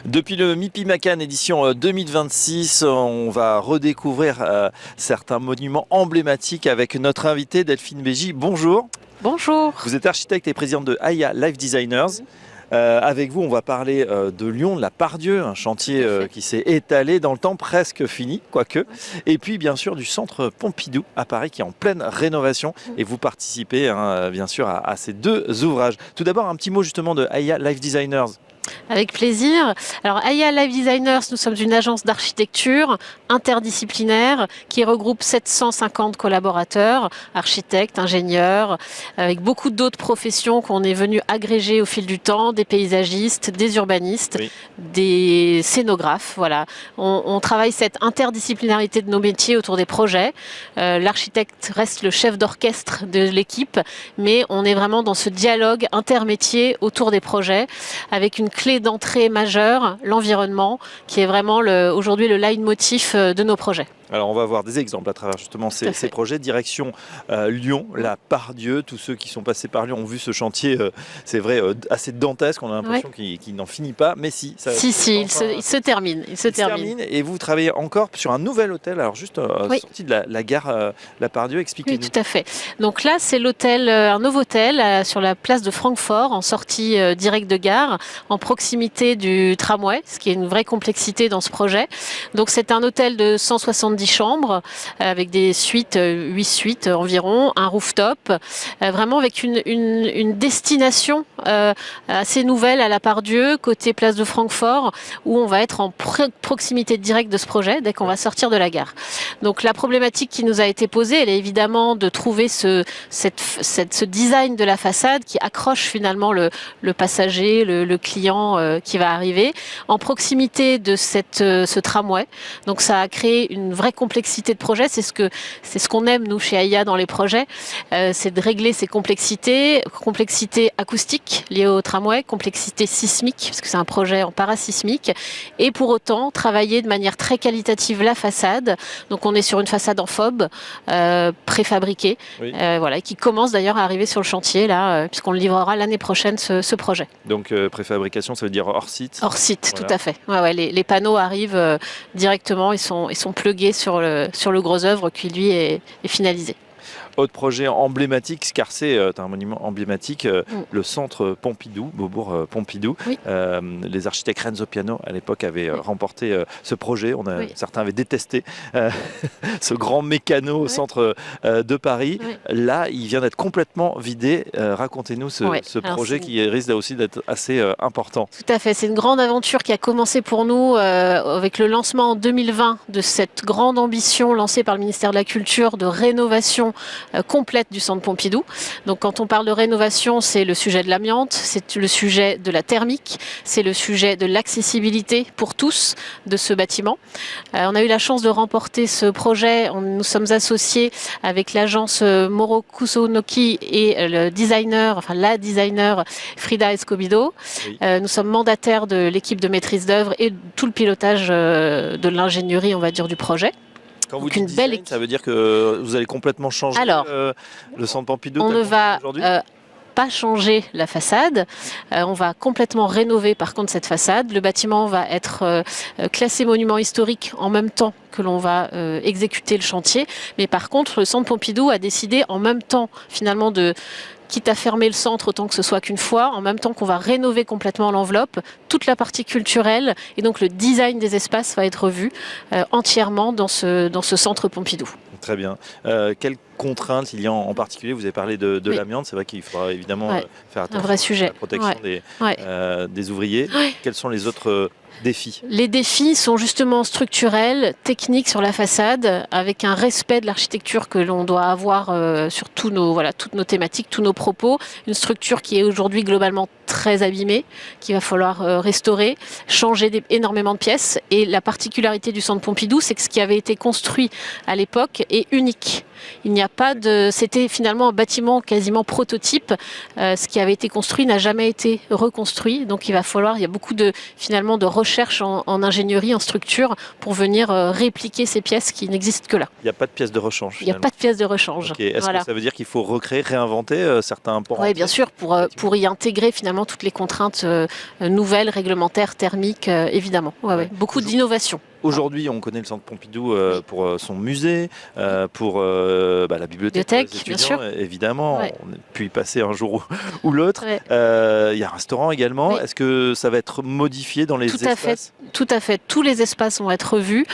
Depuis le MIPI Macan édition 2026, on va redécouvrir certains monuments emblématiques avec notre invitée Delphine Bégy. Bonjour. Bonjour. Vous êtes architecte et présidente de Aya Life Designers. Avec vous, on va parler de Lyon, de la Part-Dieu, un chantier qui s'est étalé dans le temps, presque fini, quoique. Et puis, bien sûr, du centre Pompidou à Paris, qui est en pleine rénovation. Et vous participez, bien sûr, à ces deux ouvrages. Tout d'abord, un petit mot justement de Aya Life Designers. Avec plaisir. Alors, Aya Life Designers, nous sommes une agence d'architecture interdisciplinaire qui regroupe 750 collaborateurs, architectes, ingénieurs, avec beaucoup d'autres professions qu'on est venu agréger au fil du temps, des paysagistes, des urbanistes, des scénographes. Voilà. On travaille cette interdisciplinarité de nos métiers autour des projets. L'architecte reste le chef d'orchestre de l'équipe, mais on est vraiment dans ce dialogue intermétier autour des projets avec une clé d'entrée majeure, l'environnement, qui est vraiment aujourd'hui le leitmotiv de nos projets. Alors on va voir des exemples à travers justement ces projets. Direction Lyon, la Part-Dieu. Tous ceux qui sont passés par Lyon ont vu ce chantier, c'est vrai, assez dantesque. On a l'impression qu'il n'en finit pas, mais si. Il se termine. Il se termine. Et vous travaillez encore sur un nouvel hôtel, alors juste sorti de la gare la Part-Dieu. Expliquez-nous. Oui, tout à fait. Donc là, c'est l'hôtel, un nouveau hôtel sur la place de Francfort, en sortie directe de gare, en proximité du tramway, ce qui est une vraie complexité dans ce projet. Donc c'est un hôtel de 170 chambres avec des suites, 8 suites environ, un rooftop, vraiment avec une destination assez nouvelle à la Part-Dieu, côté place de Francfort, où on va être en proximité directe de ce projet dès qu'on va sortir de la gare. Donc la problématique qui nous a été posée, elle est évidemment de trouver ce design de la façade qui accroche finalement le passager, le client qui va arriver, en proximité de ce tramway. Donc ça a créé une vraie complexité de projet. C'est ce qu'on aime nous chez Aya dans les projets, c'est de régler ces complexités acoustique liée au tramway, complexité sismique parce que c'est un projet en parasismique, et pour autant travailler de manière très qualitative la façade. Donc on est sur une façade en FOB préfabriquée, voilà, qui commence d'ailleurs à arriver sur le chantier là, puisqu'on le livrera l'année prochaine ce projet. Donc préfabrication, ça veut dire hors site. Hors site, voilà. Tout à fait. Les panneaux arrivent directement, ils sont plugués sur le gros œuvre qui lui est finalisé. Autre projet emblématique, car c'est un monument emblématique, le centre Pompidou, Beaubourg Pompidou. Les architectes Renzo Piano à l'époque avaient remporté ce projet. Certains avaient détesté ce grand mécano au centre de Paris. Là, il vient d'être complètement vidé. Racontez-nous ce projet qui risque aussi d'être assez important. Tout à fait. C'est une grande aventure qui a commencé pour nous avec le lancement en 2020 de cette grande ambition lancée par le ministère de la Culture de rénovation complète du centre Pompidou. Donc quand on parle de rénovation, c'est le sujet de l'amiante, c'est le sujet de la thermique, c'est le sujet de l'accessibilité pour tous de ce bâtiment. On a eu la chance de remporter ce projet. Nous sommes associés avec l'agence Moro Kusunoki et la designer Frida Escobido. Nous sommes mandataires de l'équipe de maîtrise d'œuvre et tout le pilotage de l'ingénierie, on va dire, du projet. Quand vous dites design, ça veut dire que vous allez complètement changer le centre Pompidou. On ne va pas changer la façade, on va complètement rénover par contre cette façade. Le bâtiment va être classé monument historique en même temps que l'on va exécuter le chantier. Mais par contre, le centre Pompidou a décidé en même temps finalement quitte à fermer le centre autant que ce soit qu'une fois, en même temps qu'on va rénover complètement l'enveloppe, toute la partie culturelle, et donc le design des espaces va être revu entièrement dans ce centre Pompidou. Très bien. Quelles contraintes il y a en particulier? Vous avez parlé de l'amiante, c'est vrai qu'il faudra évidemment faire attention à la protection des ouvriers. Quels sont les autres défis? Les défis sont justement structurels, techniques sur la façade, avec un respect de l'architecture que l'on doit avoir sur toutes nos thématiques, tous nos propos. Une structure qui est aujourd'hui globalement très abîmée, qu'il va falloir restaurer, changer énormément de pièces. Et la particularité du centre Pompidou, c'est que ce qui avait été construit à l'époque est unique. Il n'y a pas c'était finalement un bâtiment quasiment prototype. Ce qui avait été construit n'a jamais été reconstruit. Donc il y a beaucoup de recherche en ingénierie, en structure, pour venir répliquer ces pièces qui n'existent que là. Il n'y a pas de pièces de rechange. Il n'y a pas de pièces de rechange. Okay. Est-ce que ça veut dire qu'il faut recréer, réinventer certains ports? Oui, bien sûr, pour y intégrer finalement toutes les contraintes nouvelles, réglementaires, thermiques, évidemment. Beaucoup d'innovation. Aujourd'hui, on connaît le Centre Pompidou pour son musée, pour la bibliothèque, bien sûr. Évidemment. On a pu y passer un jour ou l'autre. Il y a un restaurant également. Est-ce que ça va être modifié dans les espaces? Tout à fait. Tous les espaces vont être revus.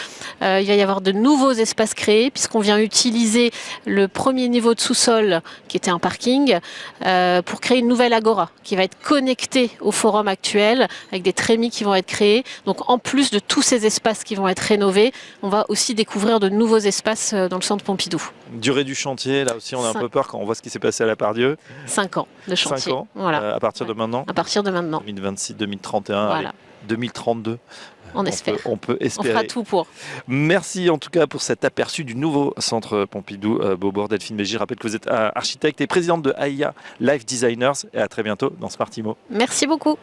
Il va y avoir de nouveaux espaces créés, puisqu'on vient utiliser le premier niveau de sous-sol, qui était un parking, pour créer une nouvelle agora, qui va être connectée au forum actuel, avec des trémies qui vont être créés. Donc, en plus de tous ces espaces qui vont être rénovés, on va aussi découvrir de nouveaux espaces dans le Centre Pompidou. Durée du chantier, là aussi on a un peu peur quand on voit ce qui s'est passé à la Part-Dieu. 5 ans de chantier. 5 ans, à partir de maintenant? À partir de maintenant. 2026, 2031, 2032. On espère. On peut espérer. On fera tout pour. Merci en tout cas pour cet aperçu du nouveau Centre Pompidou Beaubourg. Delphine Bégy, je rappelle que vous êtes architecte et présidente de AIA Life Designers, et à très bientôt dans Smart Imo. Merci beaucoup.